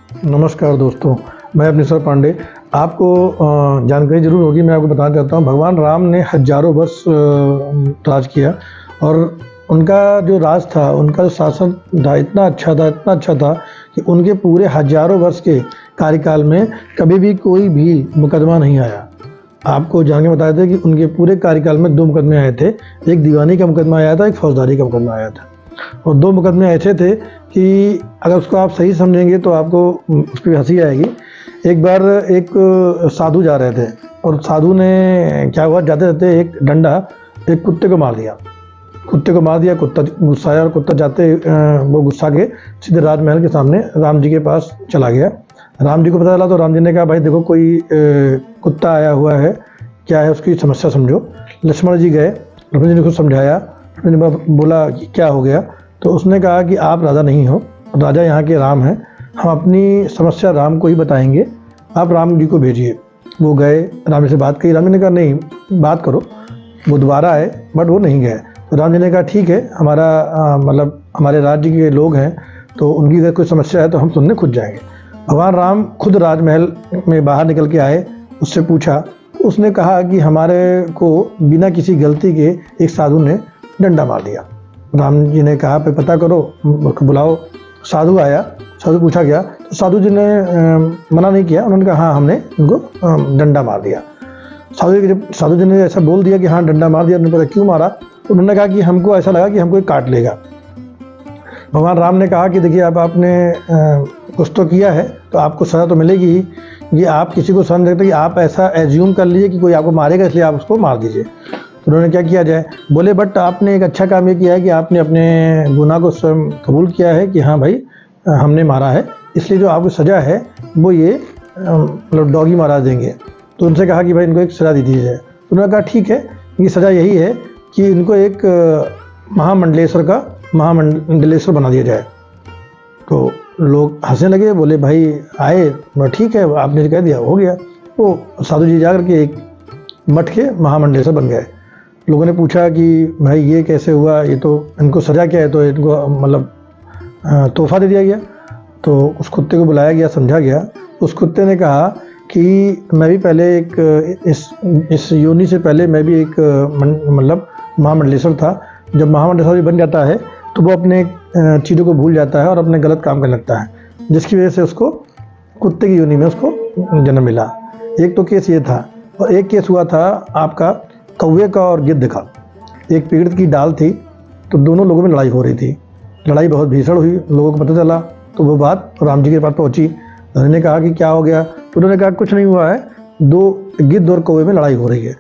नमस्कार दोस्तों, मैं अपनेश्वर पांडे। आपको जानकारी ज़रूर होगी, मैं आपको बताना चाहता हूँ। भगवान राम ने हज़ारों वर्ष राज किया और उनका जो राज था, उनका जो शासन था इतना अच्छा था कि उनके पूरे हज़ारों वर्ष के कार्यकाल में कभी भी कोई भी मुकदमा नहीं आया। आपको जान के बताए थे कि उनके पूरे कार्यकाल में 2 मुकदमे आए थे। एक दीवानी का मुकदमा आया था, एक फौजदारी का मुकदमा आया था। और 2 मुकदमे ऐसे थे कि अगर उसको आप सही समझेंगे तो आपको उस पर हंसी आएगी। एक बार एक साधु जा रहे थे और साधु ने क्या हुआ, जाते जाते एक डंडा एक कुत्ते को मार दिया। कुत्ता गुस्साया और कुत्ता जाते वो गुस्सा के सीधे राजमहल के सामने राम जी के पास चला गया। राम जी को पता चला तो राम जी ने कहा, भाई देखो कोई कुत्ता आया हुआ है, क्या है उसकी समस्या समझो। लक्ष्मण जी गए, लक्ष्मण जी ने कुछ समझाया। लक्ष्मण जी बोला कि क्या हो गया, तो उसने कहा कि आप राजा नहीं हो, राजा यहाँ के राम हैं, हम अपनी समस्या राम को ही बताएंगे, आप राम जी को भेजिए। वो गए, राम जी से बात की। राम जी ने कहा नहीं, बात करो। वो दोबारा आए बट वो नहीं गए। तो राम जी ने कहा ठीक है, हमारा मतलब हमारे राज्य के लोग हैं तो उनकी अगर कोई समस्या है तो हम सुनने खुद जाएंगे। भगवान राम खुद राजमहल में बाहर निकल के आए, उससे पूछा। उसने कहा कि हमारे को बिना किसी गलती के एक साधु ने डंडा मार दिया। राम जी ने कहा भाई पता करो, उसको बुलाओ। साधु आया, साधु पूछा गया तो साधु जी ने मना नहीं किया। उन्होंने कहा हाँ, हमने उनको डंडा मार दिया। साधु जी ने ऐसा बोल दिया कि हाँ डंडा मार दिया, उन्होंने पता क्यों मारा। तो उन्होंने कहा कि हमको ऐसा लगा कि हमको काट लेगा। भगवान राम ने कहा कि देखिए अब आपने कुछ तो किया है तो आपको सज़ा तो मिलेगी ही। ये आप किसी को सज़ा देते कि आप ऐसा एज्यूम कर लीजिए कि कोई आपको मारेगा इसलिए आप उसको मार दीजिए। तो उन्होंने क्या किया जाए, बोले बट आपने एक अच्छा काम ये किया है कि आपने अपने गुनाह को स्वयं कबूल किया है कि हाँ भाई हमने मारा है, इसलिए जो आपको सज़ा है वो ये मतलब डॉगी मारा देंगे। तो उनसे कहा कि भाई इनको एक सज़ा दे दी जाए। तो उन्होंने कहा ठीक है, ये सज़ा यही है कि इनको एक महामंडलेश्वर बना दिया जाए। तो लोग हंसने लगे, बोले भाई आए, ठीक है आपने कह दिया, हो गया। वो साधु जी जाकर के एक मठ के महामंडलेश्वर बन गए। लोगों ने पूछा कि भाई ये कैसे हुआ, ये तो इनको सज़ा क्या है, तो इनको मतलब तोहफा दे दिया गया। तो उस कुत्ते को बुलाया गया, समझा गया। उस कुत्ते ने कहा कि मैं भी पहले एक इस योनि से पहले मैं भी एक मतलब महामंडलेश्वर था। जब महामंडलेश्वर बन जाता है तो वो अपने चीज़ों को भूल जाता है और अपने गलत काम करने लगता है, जिसकी वजह से उसको कुत्ते की योनि में उसको जन्म मिला। एक तो केस ये था और एक केस हुआ था आपका कौवे का और गिद्ध का। एक पेड़ की डाल थी तो दोनों लोगों में लड़ाई हो रही थी। लड़ाई बहुत भीषण हुई, लोगों को पता चला तो वो बात राम जी के पास पहुंची। उन्होंने कहा कि क्या हो गया, तो उन्होंने कहा कुछ नहीं हुआ है, 2 गिद्ध और कौवे में लड़ाई हो रही है।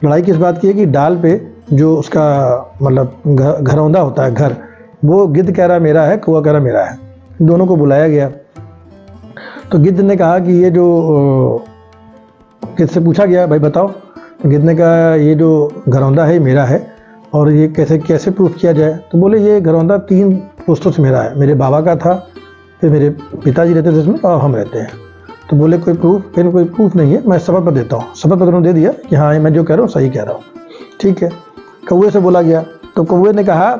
लड़ाई किस बात की है कि डाल पे जो उसका मतलब घरौंदा होता है, घर, वो गिद्ध कह रहा मेरा है, कौवा कह रहा मेरा है। दोनों को बुलाया गया तो गिद्ध ने कहा कि ये जो गिद्ध से पूछा गया भाई बताओ, तो गिद्ध ने कहा ये जो घरौंदा है मेरा है और ये कैसे प्रूफ किया जाए। तो बोले ये घरौंदा 3 पुश्तों से मेरा है, मेरे बाबा का था, फिर मेरे पिताजी रहते थे इसमें और हम रहते हैं। तो बोले कोई प्रूफ, फिर कोई प्रूफ नहीं है, मैं शपथ पत्र देता हूँ। शपथ पत्र उन्होंने दे दिया कि हाँ मैं जो कह रहा हूँ सही कह रहा हूँ। ठीक है, कौवे से बोला गया तो कौवे ने कहा,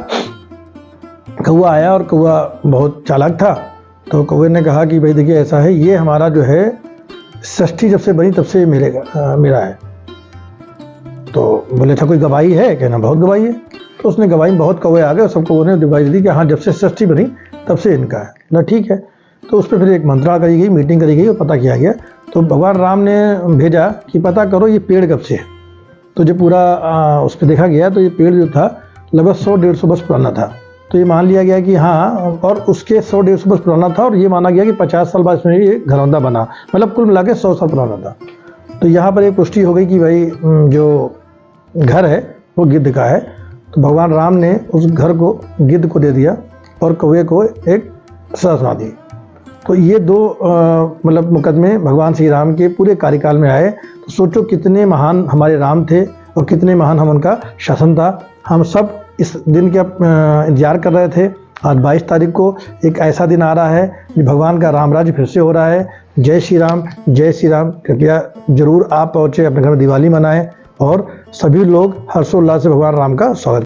कौवा आया और कौवा बहुत चालाक था। तो कौवे ने कहा कि भाई देखिए ऐसा है, ये हमारा जो है षष्ठी जब से बनी तब से मेरा है। तो बोले था कोई गवाही है, कहना बहुत गवाही है। तो उसने गवाही, बहुत कौवे आ गए, सब कौवे ने गवाही दी कि हाँ जब से षष्ठी बनी तब से इनका है ना। ठीक है, तो उस पर फिर एक मंत्रणा करी गई, मीटिंग करी गई और पता किया गया। तो भगवान राम ने भेजा कि पता करो ये पेड़ कब से है। तो जो पूरा उस पर देखा गया तो ये पेड़ जो था लगभग 100-150 वर्ष पुराना था। तो ये मान लिया गया कि हाँ, और उसके 100-150 वर्ष पुराना था और ये माना गया कि 50 साल बाद इसमें ये घरौंदा बना, मतलब कुल मिला के 100 साल पुराना था। तो यहाँ पर एक पुष्टि हो गई कि भाई जो घर है वो गिद्ध का है। तो भगवान राम ने उस घर को गिद्ध को दे दिया और कौवे को एक सज़ा सुना दी। तो ये 2 मतलब मुकदमे भगवान श्री राम के पूरे कार्यकाल में आए। तो सोचो कितने महान हमारे राम थे और कितने महान हम उनका शासन था। हम सब इस दिन का इंतजार कर रहे थे। आज 22 तारीख को एक ऐसा दिन आ रहा है कि भगवान का राम राज्य फिर से हो रहा है। जय श्री राम, जय श्री राम। कृपया जरूर आप पहुँचे, अपने घर में दिवाली मनाएं और सभी लोग हर्षोल्लास से भगवान राम का स्वागत